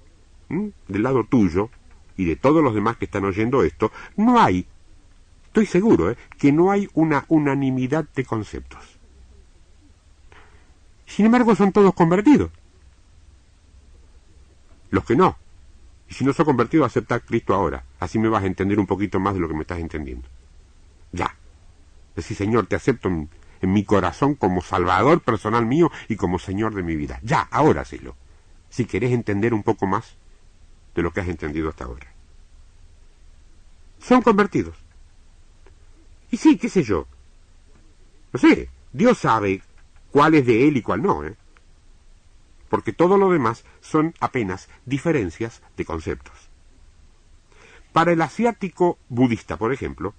del lado tuyo, y de todos los demás que están oyendo esto, no hay, estoy seguro, que no hay una unanimidad de conceptos. Sin embargo, son todos convertidos. Los que no. Y si no sos convertido, acepta a Cristo ahora. Así me vas a entender un poquito más de lo que me estás entendiendo. Ya. Decís, Señor, te acepto en mi corazón como Salvador personal mío y como Señor de mi vida. Ya, ahora hacelo. Si querés entender un poco más de lo que has entendido hasta ahora. Son convertidos. Y sí, qué sé yo. No sé, Dios sabe cuál es de Él y cuál no, porque todo lo demás son apenas diferencias de conceptos. Para el asiático budista, por ejemplo,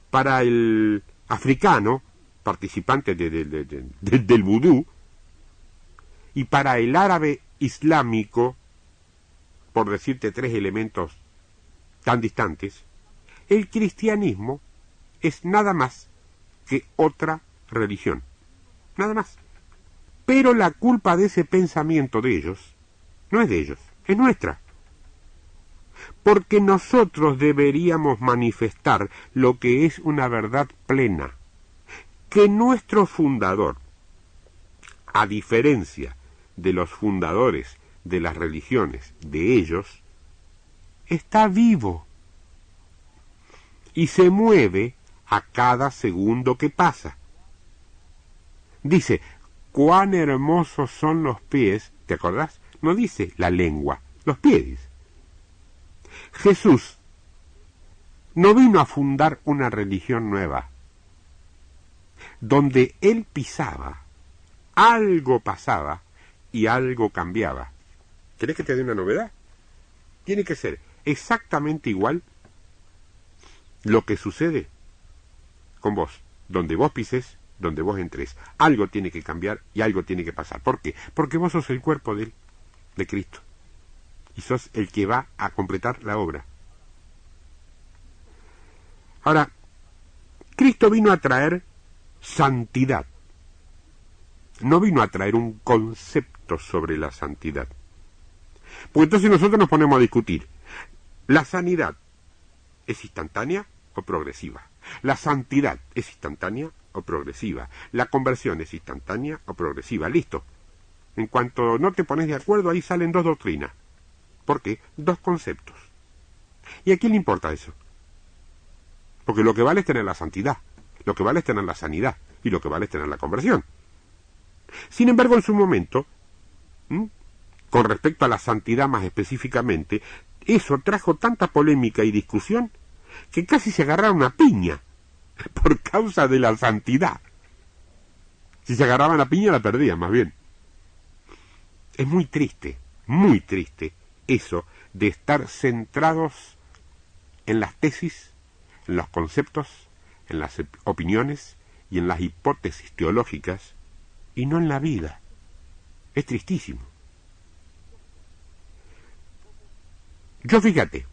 para el africano, participante del vudú, y para el árabe islámico, por decirte 3 elementos tan distantes, el cristianismo es nada más que otra religión. Nada más. Pero la culpa de ese pensamiento de ellos no es de ellos, es nuestra. Porque nosotros deberíamos manifestar lo que es una verdad plena, que nuestro fundador, a diferencia de los fundadores de las religiones de ellos, está vivo y se mueve a cada segundo que pasa. Dice, cuán hermosos son los pies, ¿te acordás? No dice la lengua, los pies. Jesús no vino a fundar una religión nueva. Donde él pisaba, algo pasaba y algo cambiaba. ¿Querés que te dé una novedad? Tiene que ser exactamente igual lo que sucede con vos. Donde vos pises, donde vos entres. Algo tiene que cambiar y algo tiene que pasar. ¿Por qué? Porque vos sos el cuerpo de él, de Cristo. Y sos el que va a completar la obra. Ahora, Cristo vino a traer santidad. No vino a traer un concepto sobre la santidad. Porque entonces nosotros nos ponemos a discutir. ¿La sanidad es instantánea o progresiva? ¿La santidad es instantánea o progresiva? ¿La conversión es instantánea o progresiva? Listo. En cuanto no te pones de acuerdo, ahí salen dos doctrinas. ¿Por qué? Dos conceptos. ¿Y a quién le importa eso? Porque lo que vale es tener la santidad, lo que vale es tener la sanidad, y lo que vale es tener la conversión. Sin embargo, en su momento, con respecto a la santidad más específicamente, eso trajo tanta polémica y discusión que casi se agarraron a piña por causa de la santidad. Si se agarraban a piña la perdían, más bien. Es muy triste eso de estar centrados en las tesis, en los conceptos, en las opiniones y en las hipótesis teológicas, y no en la vida. Es tristísimo. Yo fíjate,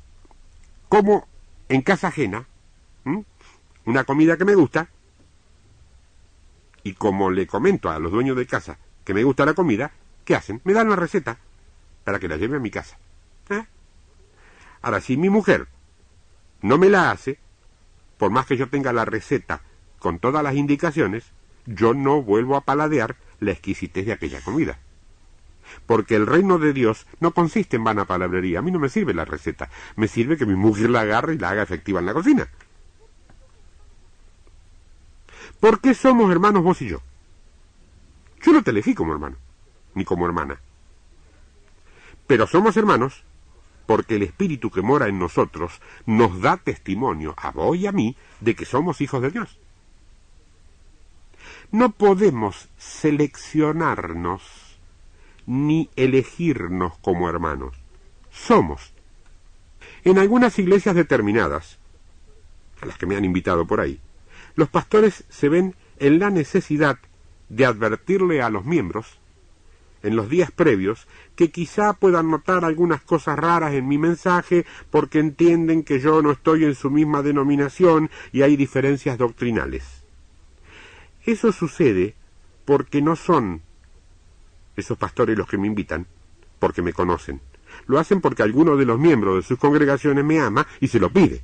como en casa ajena, una comida que me gusta, y como le comento a los dueños de casa que me gusta la comida, ¿qué hacen? Me dan una receta para que la lleve a mi casa. Ahora, si mi mujer no me la hace, por más que yo tenga la receta con todas las indicaciones, yo no vuelvo a paladear la exquisitez de aquella comida. Porque el reino de Dios no consiste en vana palabrería. A mí no me sirve la receta. Me sirve que mi mujer la agarre y la haga efectiva en la cocina. ¿Por qué somos hermanos vos y yo? Yo no te elegí como hermano, ni como hermana. Pero somos hermanos porque el Espíritu que mora en nosotros nos da testimonio a vos y a mí de que somos hijos de Dios. No podemos seleccionarnos ni elegirnos como hermanos. Somos. En algunas iglesias determinadas, a las que me han invitado por ahí, los pastores se ven en la necesidad de advertirle a los miembros en los días previos, que quizá puedan notar algunas cosas raras en mi mensaje porque entienden que yo no estoy en su misma denominación y hay diferencias doctrinales. Eso sucede porque no son esos pastores los que me invitan, porque me conocen. Lo hacen porque alguno de los miembros de sus congregaciones me ama y se lo pide.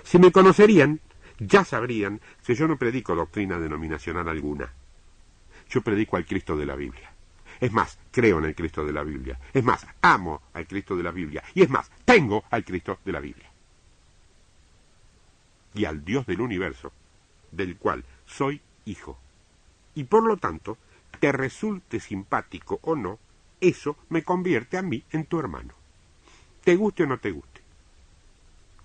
Si me conocerían, ya sabrían que yo no predico doctrina denominacional alguna. Yo predico al Cristo de la Biblia. Es más, creo en el Cristo de la Biblia. Es más, amo al Cristo de la Biblia. Y es más, tengo al Cristo de la Biblia. Y al Dios del universo, del cual soy hijo. Y por lo tanto, te resulte simpático o no, eso me convierte a mí en tu hermano. Te guste o no te guste.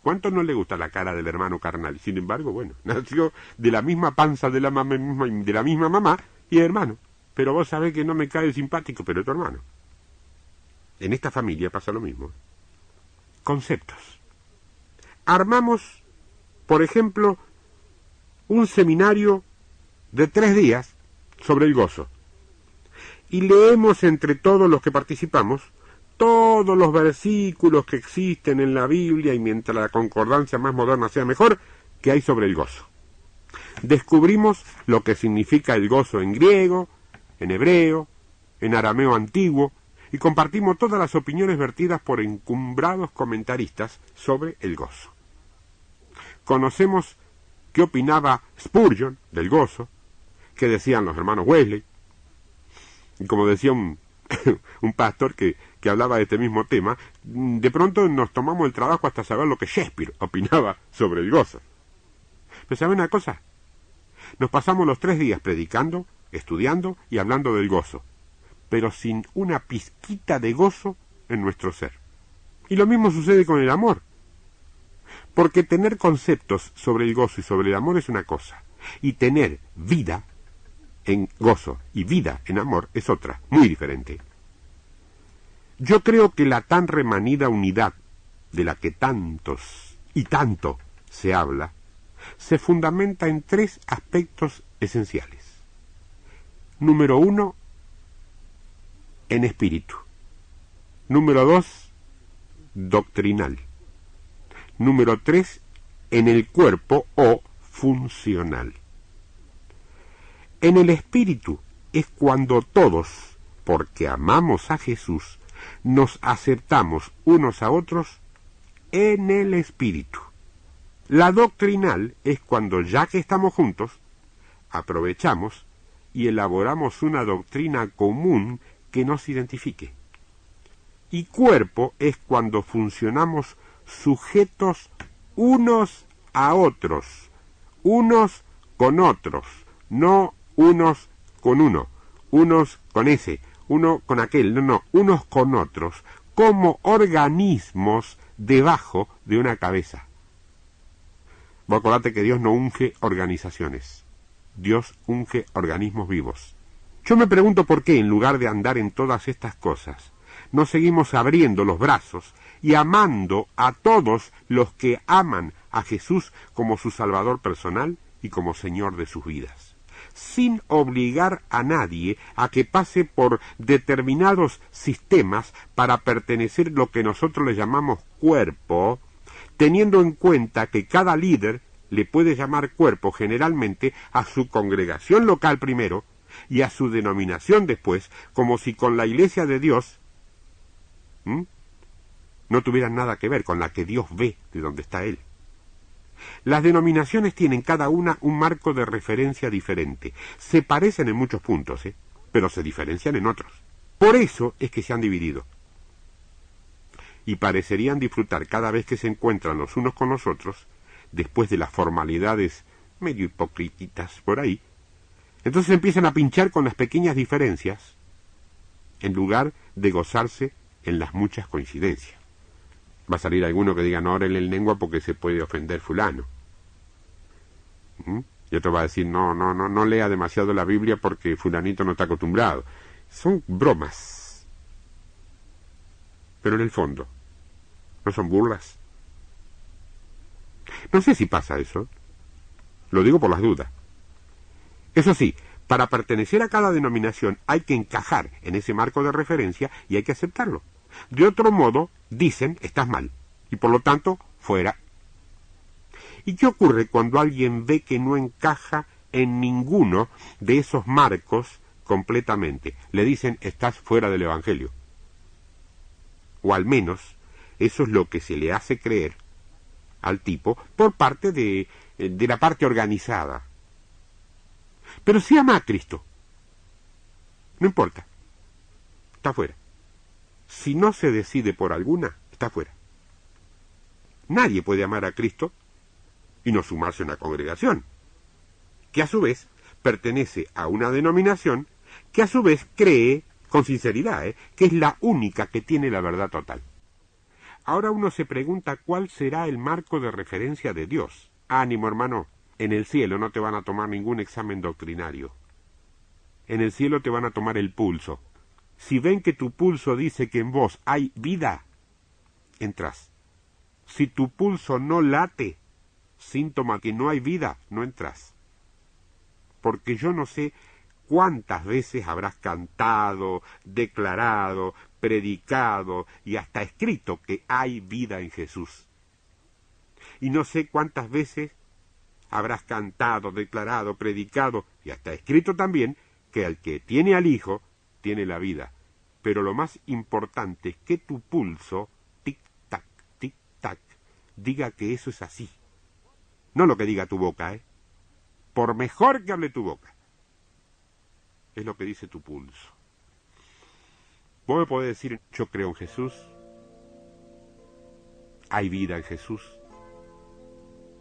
¿Cuánto no le gusta la cara del hermano carnal? Sin embargo, bueno, nació de la misma panza de la misma mamá y hermano. Pero vos sabés que no me cae simpático, pero es tu hermano. En esta familia pasa lo mismo. Conceptos. Armamos, por ejemplo, un seminario de 3 días sobre el gozo. Y leemos entre todos los que participamos todos los versículos que existen en la Biblia, y mientras la concordancia más moderna sea mejor, que hay sobre el gozo. Descubrimos lo que significa el gozo en griego, en hebreo, en arameo antiguo, y compartimos todas las opiniones vertidas por encumbrados comentaristas sobre el gozo. Conocemos qué opinaba Spurgeon del gozo, qué decían los hermanos Wesley, Y como decía un pastor que hablaba de este mismo tema, de pronto nos tomamos el trabajo hasta saber lo que Shakespeare opinaba sobre el gozo. Pero ¿saben una cosa? Nos pasamos los 3 días predicando, estudiando y hablando del gozo, pero sin una pizquita de gozo en nuestro ser. Y lo mismo sucede con el amor. Porque tener conceptos sobre el gozo y sobre el amor es una cosa, y tener vida en gozo y vida en amor es otra, muy diferente. Yo creo que la tan remanida unidad de la que tantos y tanto se habla, se fundamenta en 3 aspectos esenciales. Número 1, en espíritu. Número 2, doctrinal. Número 3, en el cuerpo o funcional. En el espíritu es cuando todos, porque amamos a Jesús, nos aceptamos unos a otros en el espíritu. La doctrinal es cuando, ya que estamos juntos, aprovechamos y elaboramos una doctrina común que nos identifique. Y cuerpo es cuando funcionamos sujetos unos a otros, unos con otros, no unos con uno, unos con ese, uno con aquel, no, unos con otros, como organismos debajo de una cabeza. Vos acordate que Dios no unge organizaciones, Dios unge organismos vivos. Yo me pregunto por qué, en lugar de andar en todas estas cosas, no seguimos abriendo los brazos y amando a todos los que aman a Jesús como su Salvador personal y como Señor de sus vidas, sin obligar a nadie a que pase por determinados sistemas para pertenecer a lo que nosotros le llamamos cuerpo, teniendo en cuenta que cada líder le puede llamar cuerpo generalmente a su congregación local primero y a su denominación después, como si con la Iglesia de Dios no tuvieran nada que ver con la que Dios ve de donde está Él. Las denominaciones tienen cada una un marco de referencia diferente. Se parecen en muchos puntos, pero se diferencian en otros. Por eso es que se han dividido. Y parecerían disfrutar cada vez que se encuentran los unos con los otros, después de las formalidades medio hipocrititas por ahí. Entonces empiezan a pinchar con las pequeñas diferencias, en lugar de gozarse en las muchas coincidencias. Va a salir alguno que diga, no oren en lengua porque se puede ofender fulano. Y otro va a decir, no lea demasiado la Biblia porque fulanito no está acostumbrado. Son bromas. Pero en el fondo, ¿no son burlas? No sé si pasa eso. Lo digo por las dudas. Eso sí, para pertenecer a cada denominación hay que encajar en ese marco de referencia y hay que aceptarlo. De otro modo, dicen, estás mal, y por lo tanto, fuera. ¿Y qué ocurre cuando alguien ve que no encaja en ninguno de esos marcos completamente? Le dicen, estás fuera del Evangelio. O al menos, eso es lo que se le hace creer al tipo por parte de la parte organizada. Pero si ama a Cristo, no importa, está fuera. Si no se decide por alguna, está fuera. Nadie puede amar a Cristo y no sumarse a una congregación, que a su vez pertenece a una denominación que a su vez cree, con sinceridad, que es la única que tiene la verdad total. Ahora uno se pregunta cuál será el marco de referencia de Dios. Ánimo, hermano, en el cielo no te van a tomar ningún examen doctrinario. En el cielo te van a tomar el pulso. Si ven que tu pulso dice que en vos hay vida, entras. Si tu pulso no late, síntoma que no hay vida, no entras. Porque yo no sé cuántas veces habrás cantado, declarado, predicado y hasta escrito que hay vida en Jesús. Y no sé cuántas veces habrás cantado, declarado, predicado y hasta escrito también que el que tiene al Hijo tiene la vida. Pero lo más importante es que tu pulso, tic-tac, tic-tac, diga que eso es así. No lo que diga tu boca, por mejor que hable tu boca. Es lo que dice tu pulso. Vos me podés decir, yo creo en Jesús, hay vida en Jesús.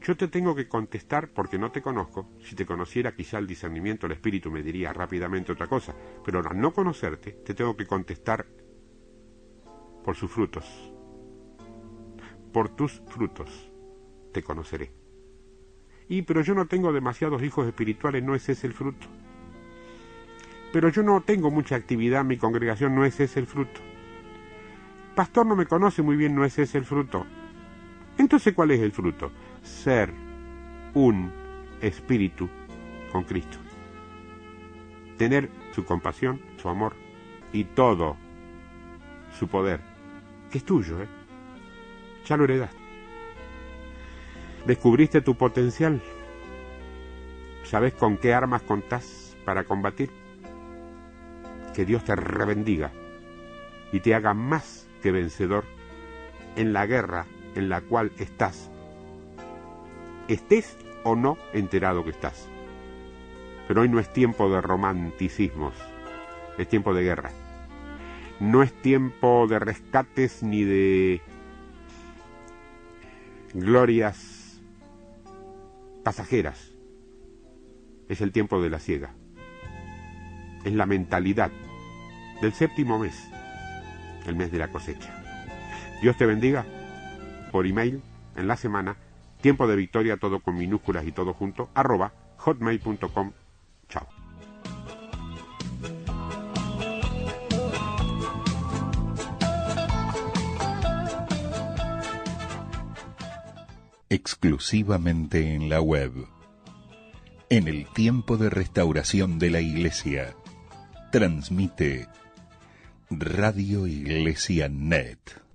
Yo te tengo que contestar porque no te conozco. Si te conociera, quizá el discernimiento, el espíritu me diría rápidamente otra cosa. Pero al no conocerte, te tengo que contestar por sus frutos. Por tus frutos te conoceré. Pero yo no tengo demasiados hijos espirituales, ¿no es ese el fruto? Pero yo no tengo mucha actividad en mi congregación, ¿no es ese el fruto? Pastor no me conoce muy bien, ¿no es ese el fruto? Entonces, ¿cuál es el fruto? Ser un espíritu con Cristo. Tener su compasión, su amor y todo su poder, que es tuyo, ya lo heredaste. ¿Descubriste tu potencial? ¿Sabes con qué armas contás para combatir? Que Dios te rebendiga y te haga más que vencedor en la guerra en la cual estás. Estés o no enterado que estás. Pero hoy no es tiempo de romanticismos, es tiempo de guerra. No es tiempo de rescates ni de glorias pasajeras. Es el tiempo de la siega. Es la mentalidad del séptimo mes, el mes de la cosecha. Dios te bendiga. Por email, en la semana, tiempo de victoria, todo con minúsculas y todo junto, @hotmail.com. Chao. Exclusivamente en la web. En el tiempo de restauración de la Iglesia, transmite Radio Iglesia Net.